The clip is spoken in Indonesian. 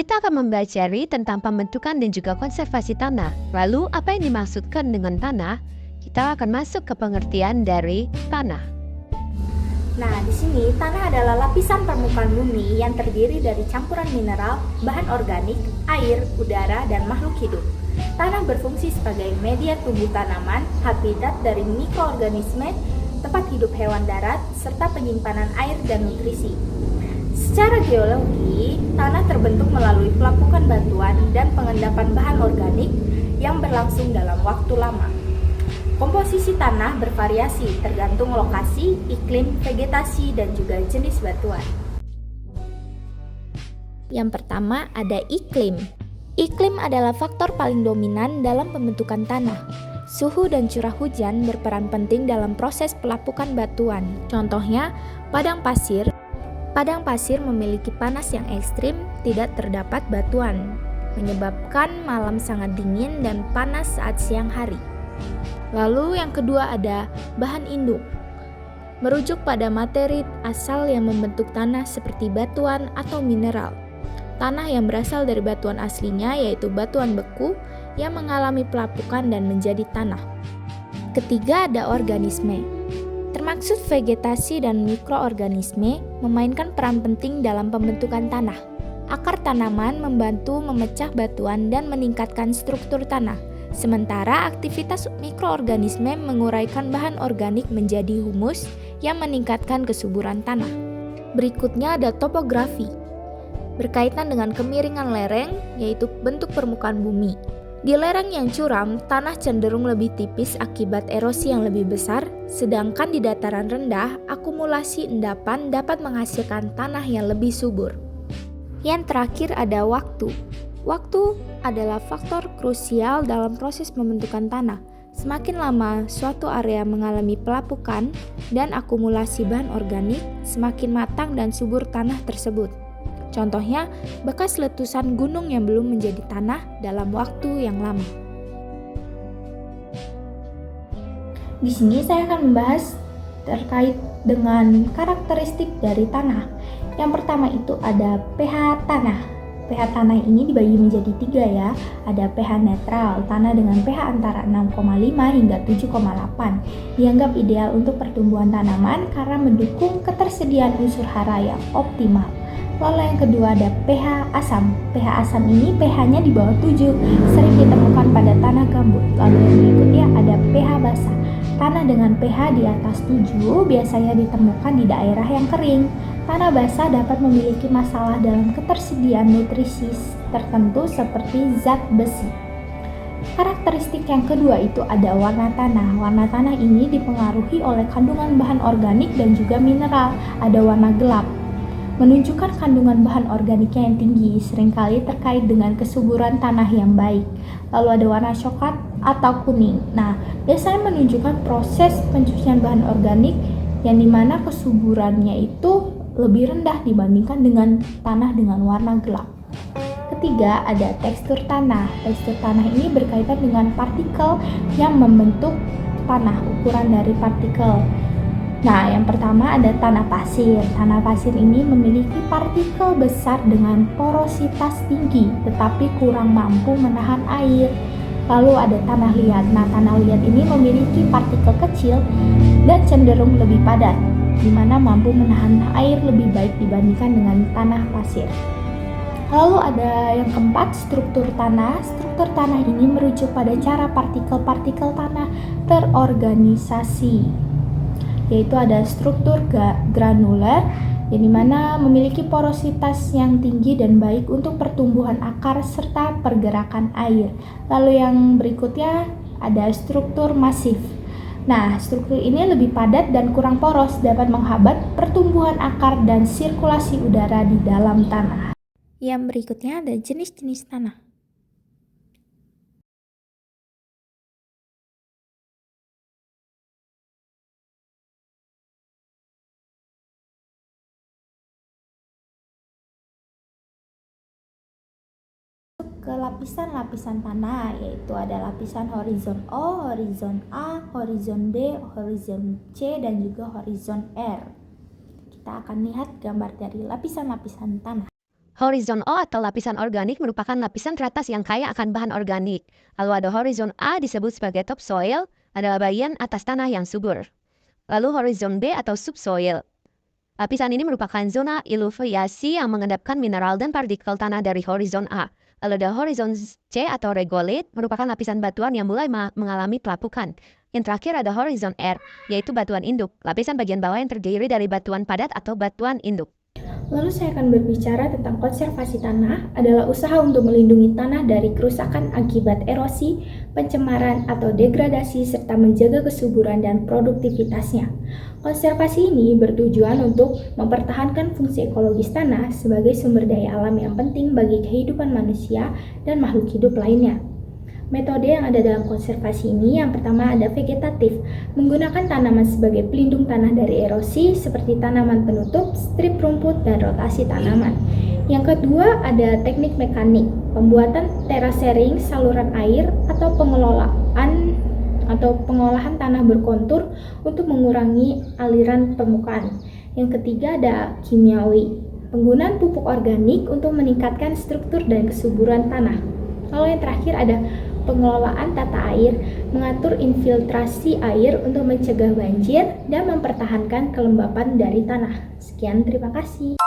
Kita akan mempelajari tentang pembentukan dan juga konservasi tanah. Lalu, apa yang dimaksudkan dengan tanah? Kita akan masuk ke pengertian dari tanah. Nah, di sini tanah adalah lapisan permukaan bumi yang terdiri dari campuran mineral, bahan organik, air, udara, dan makhluk hidup. Tanah berfungsi sebagai media tumbuh tanaman, habitat dari mikroorganisme, tempat hidup hewan darat, serta penyimpanan air dan nutrisi. Secara geologi, tanah terbentuk melalui pelapukan batuan dan pengendapan bahan organik yang berlangsung dalam waktu lama. Komposisi tanah bervariasi tergantung lokasi, iklim, vegetasi, dan juga jenis batuan. Yang pertama ada iklim. Iklim adalah faktor paling dominan dalam pembentukan tanah. Suhu dan curah hujan berperan penting dalam proses pelapukan batuan. Contohnya, padang pasir. Padang pasir memiliki panas yang ekstrim, tidak terdapat batuan, menyebabkan malam sangat dingin dan panas saat siang hari. Lalu yang kedua ada bahan induk. Merujuk pada materi asal yang membentuk tanah seperti batuan atau mineral. Tanah yang berasal dari batuan aslinya yaitu batuan beku yang mengalami pelapukan dan menjadi tanah. Ketiga ada organisme. Termaksud vegetasi dan mikroorganisme memainkan peran penting dalam pembentukan tanah. Akar tanaman membantu memecah batuan dan meningkatkan struktur tanah. Sementara aktivitas mikroorganisme menguraikan bahan organik menjadi humus yang meningkatkan kesuburan tanah. Berikutnya ada topografi. Berkaitan dengan kemiringan lereng, yaitu bentuk permukaan bumi. Di lereng yang curam, tanah cenderung lebih tipis akibat erosi yang lebih besar, sedangkan di dataran rendah, akumulasi endapan dapat menghasilkan tanah yang lebih subur. Yang terakhir ada waktu. Waktu adalah faktor krusial dalam proses pembentukan tanah. Semakin lama suatu area mengalami pelapukan dan akumulasi bahan organik, semakin matang dan subur tanah tersebut. Contohnya, bekas letusan gunung yang belum menjadi tanah dalam waktu yang lama. Di sini saya akan membahas terkait dengan karakteristik dari tanah. Yang pertama itu ada pH tanah. pH tanah ini dibagi menjadi 3 ya. Ada pH netral, tanah dengan pH antara 6,5 hingga 7,8. Dianggap ideal untuk pertumbuhan tanaman karena mendukung ketersediaan unsur hara yang optimal. Lalu yang kedua ada pH asam. pH asam ini pH-nya di bawah 7, sering ditemukan pada tanah gambut. Lalu yang berikutnya ada pH basah. Tanah dengan pH di atas 7 biasanya ditemukan di daerah yang kering. Tanah basah dapat memiliki masalah dalam ketersediaan nutrisi tertentu seperti zat besi. Karakteristik yang kedua itu ada warna tanah. Warna tanah ini dipengaruhi oleh kandungan bahan organik dan juga mineral. Ada warna gelap, menunjukkan kandungan bahan organiknya yang tinggi, seringkali terkait dengan kesuburan tanah yang baik. Lalu ada warna coklat atau kuning. Nah, biasanya menunjukkan proses pencucian bahan organik yang dimana kesuburannya itu lebih rendah dibandingkan dengan tanah dengan warna gelap. Ketiga, ada tekstur tanah. Tekstur tanah ini berkaitan dengan partikel yang membentuk tanah, ukuran dari partikel. Nah, yang pertama ada tanah pasir. Tanah pasir ini memiliki partikel besar dengan porositas tinggi, tetapi kurang mampu menahan air. Lalu ada tanah liat. Nah, tanah liat ini memiliki partikel kecil dan cenderung lebih padat, di mana mampu menahan air lebih baik dibandingkan dengan tanah pasir. Lalu ada yang keempat, struktur tanah. Struktur tanah ini merujuk pada cara partikel-partikel tanah terorganisasi, yaitu ada struktur granuler yang dimana memiliki porositas yang tinggi dan baik untuk pertumbuhan akar serta pergerakan air. Lalu yang berikutnya ada struktur masif. Nah, struktur ini lebih padat dan kurang poros, dapat menghambat pertumbuhan akar dan sirkulasi udara di dalam tanah. Yang berikutnya ada jenis-jenis tanah. Ke lapisan-lapisan tanah, yaitu ada lapisan horizon O, horizon A, horizon B, horizon C, dan juga horizon R. Kita akan lihat gambar dari lapisan-lapisan tanah. Horizon O atau lapisan organik merupakan lapisan teratas yang kaya akan bahan organik. Lalu ada horizon A disebut sebagai topsoil, adalah bagian atas tanah yang subur. Lalu horizon B atau subsoil. Lapisan ini merupakan zona iluviasi yang mengendapkan mineral dan partikel tanah dari horizon A. Lalu ada horizon C atau regolith, merupakan lapisan batuan yang mulai mengalami pelapukan. Yang terakhir ada horizon R, yaitu batuan induk, lapisan bagian bawah yang terdiri dari batuan padat atau batuan induk. Lalu saya akan berbicara tentang konservasi tanah adalah usaha untuk melindungi tanah dari kerusakan akibat erosi, pencemaran, atau degradasi serta menjaga kesuburan dan produktivitasnya. Konservasi ini bertujuan untuk mempertahankan fungsi ekologis tanah sebagai sumber daya alam yang penting bagi kehidupan manusia dan makhluk hidup lainnya. Metode yang ada dalam konservasi ini yang pertama ada vegetatif, menggunakan tanaman sebagai pelindung tanah dari erosi seperti tanaman penutup, strip rumput, dan rotasi tanaman. Yang kedua ada teknik mekanik, pembuatan terasering saluran air atau pengolahan tanah berkontur untuk mengurangi aliran permukaan. Yang ketiga ada kimiawi, penggunaan pupuk organik untuk meningkatkan struktur dan kesuburan tanah. Lalu yang terakhir ada pengelolaan tata air, mengatur infiltrasi air untuk mencegah banjir dan mempertahankan kelembapan dari tanah. Sekian, terima kasih.